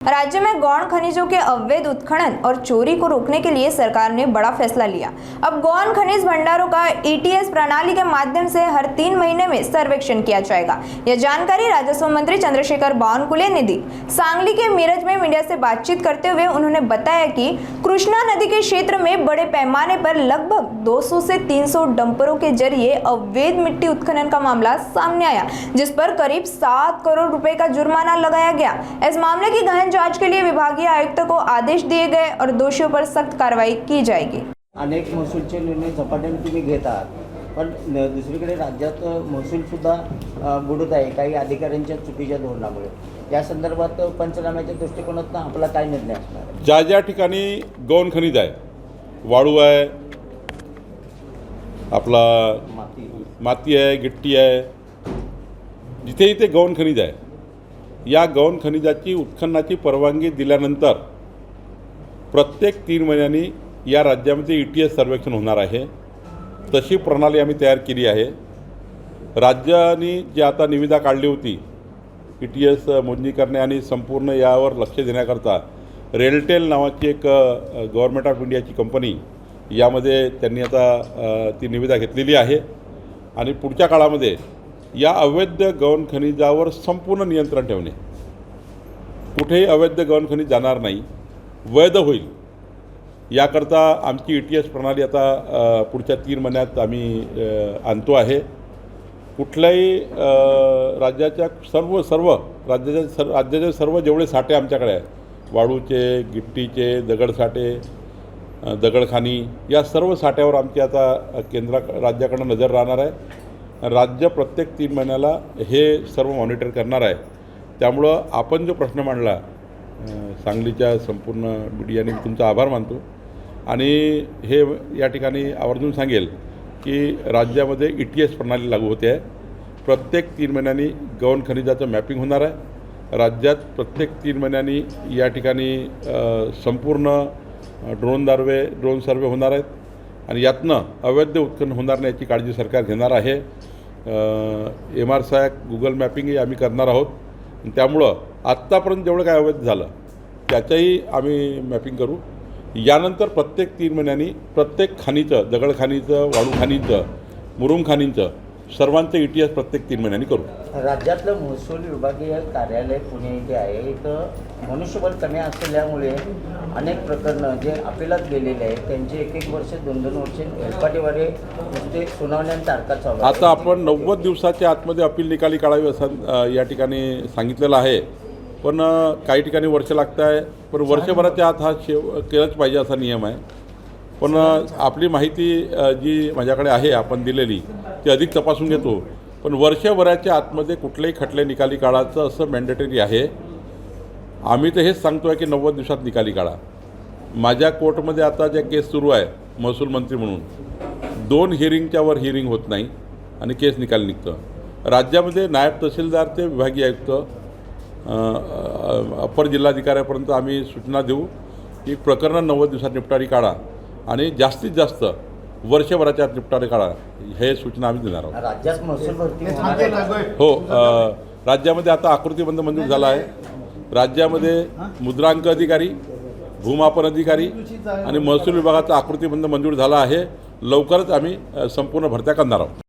राज्य में गौण खनिजों के अवैध उत्खनन और चोरी को रोकने के लिए सरकार ने बड़ा फैसला लिया। अब गौण खनिज भंडारों का ईटीएस प्रणाली के माध्यम से हर 3 महीने में सर्वेक्षण किया जाएगा। यह जानकारी राजस्व मंत्री चंद्रशेखर बावनकुळे ने दी। सांगली के मीरज में मीडिया से बातचीत करते हुए उन्होंने बताया कि कृष्णा नदी के क्षेत्र में बड़े पैमाने पर लगभग 200 से 300 डंपरों के जरिए अवैध मिट्टी उत्खनन का मामला सामने आया, जिस पर करीब 7 करोड़ रुपए का जुर्माना लगाया गया। इस मामले की गहन जांच के लिए विभागीय आयुक्त को आदेश दिए गए और दोषियों पर सख्त कार्रवाई की जाएगी। अनेक महसूलचे निर्णय झपाट्याने तुम्ही घेत आहात, पण दुसरीकडे राज्यात महसूल सुद्धा बुडत आहे काही अधिकाऱ्यांच्या चुकीच्या धोरणामुळे। या संदर्भात पंचनाम्याच्या दृष्टिकोनातून आपला काय निर्णय असणार? ज्या ज्या ठिकाणी गौण खनिज आहे, वाळू आहे, आपला माती आहे, गिट्टी आहे, जिथे जिथे गौण खनिज आहे, या गौण खनिजाची उत्खननाची परवानगी दिल्यानंतर प्रत्येक 3 महिन्यांनी या राज्यामध्ये ईटीएस सर्वेक्षण होणार आहे। तशी प्रणाली आम्ही तयार केली आहे। राज्याने जी आता निविदा काढली होती ईटीएस मोजणी करणे आणि संपूर्ण यावर लक्ष देण्याकरता रेलटेल नावाची एक गव्हर्नमेंट ऑफ इंडियाची कंपनी यामध्ये त्यांनी आता ती निविदा घेतलेली आहे आणि पुढच्या काळामध्ये या अवैध गौण खनिजावर संपूर्ण नियंत्रण ठेवणे, कुठेही अवैध गौण खनिज जाणार नाही, वैध होईल याकरता आमची ईटीएस प्रणाली आता पुढच्या 3 महिन्यात आम्ही आणतो आहे। कुठल्याही राज्याच्या राज्याचे सर्व जेवढे साठे आमच्याकडे आहे, वाळूचे, गिट्टीचे, दगडसाठे, दगडखानी, या सर्व साठ्यावर आमची आता राज्याकडून नजर राहणार आहे। राज्य प्रत्येक 3 महिन्याला हे सर्व मॉनिटर करणार आहे। त्यामुळं आपण जो प्रश्न मांडला सांगलीच्या संपूर्ण मीडियाने तुमचा आभार मानतो आणि हे या ठिकाणी आवर्जून सांगेल की राज्यामध्ये ईटीएस प्रणाली लागू होते आहे। प्रत्येक 3 महिन्यांनी गौण खनिजाचं मॅपिंग होणार आहे। राज्यात प्रत्येक 3 महिन्यांनी या ठिकाणी संपूर्ण ड्रोन सर्वे होणार आहेत आणि यातनं अवैध उत्खनन होणार नाही याची काळजी सरकार घेणार आहे। MRSAC गुगल मॅपिंगही आम्ही करणार आहोत। त्यामुळं आत्तापर्यंत जेवढं काय अवैध झालं त्याचंही आम्ही मॅपिंग करू। यानंतर प्रत्येक 3 महिन्यांनी प्रत्येक खाणीचं, दगडखाणीचं, वाळू खाणीचं, मुरुम खाणींचं सर्वांचं ईटीएस प्रत्येक 3 महिन्यांनी करू। राज्यातलं महसूल विभागीय कार्यालय पुणे इथे आहे। इथं मनुष्यबळ कमी असल्यामुळे अनेक प्रकरणं जे अपिलात गेलेले आहेत त्यांचे 1-1 वर्ष 2-2 वर्ष हेलपाटेवारे नुसते सुनावण्या तारखा चालू। आता आपण 90 दिवसाच्या आतमध्ये अपील निकाली काढावी असं या ठिकाणी सांगितलेलं आहे, पण काही ठिकाणी वर्ष लागत आहे, पण वर्षभराच्या आत हा केलंच पाहिजे असा नियम आहे। पण आपली माहिती जी माझ्याकडे आहे आपण दिलेली ती अधिक तपासून घेतो, पण वर्षभराच्या आतमध्ये कुठलेही खटले निकाली काढायचं असं मॅन्डेटरी आहे। आम्ही तर हेच सांगतो आहे की 90 दिवसात निकाली काढा। माझ्या कोर्टमध्ये आता जे केस सुरू आहे महसूल मंत्री म्हणून 2 हिअरिंगच्या वर हिअरिंग होत नाही आणि केस निकाल निघतं। राज्यामध्ये नायब तहसीलदार ते विभागीय आयुक्त अपर जिल्हाधिकाऱ्यापर्यंत आम्ही सूचना देऊ की प्रकरणं 90 दिवसात निपटारी काढा आणि जास्तीत जास्त वर्षभराच्या आत निपटारी काढा, हे सूचना आम्ही देणार आहोत। राज्यात महसूल भरती हो, राज्यामध्ये आता आकृतीबंध मंजूर झाला आहे। राज्यामध्ये मुद्रांक अधिकारी, भूमापन अधिकारी आणि महसूल विभागाचा आकृतीबंध मंजूर झाला आहे। लवकरच आम्ही संपूर्ण भरत्या करणार आहोत।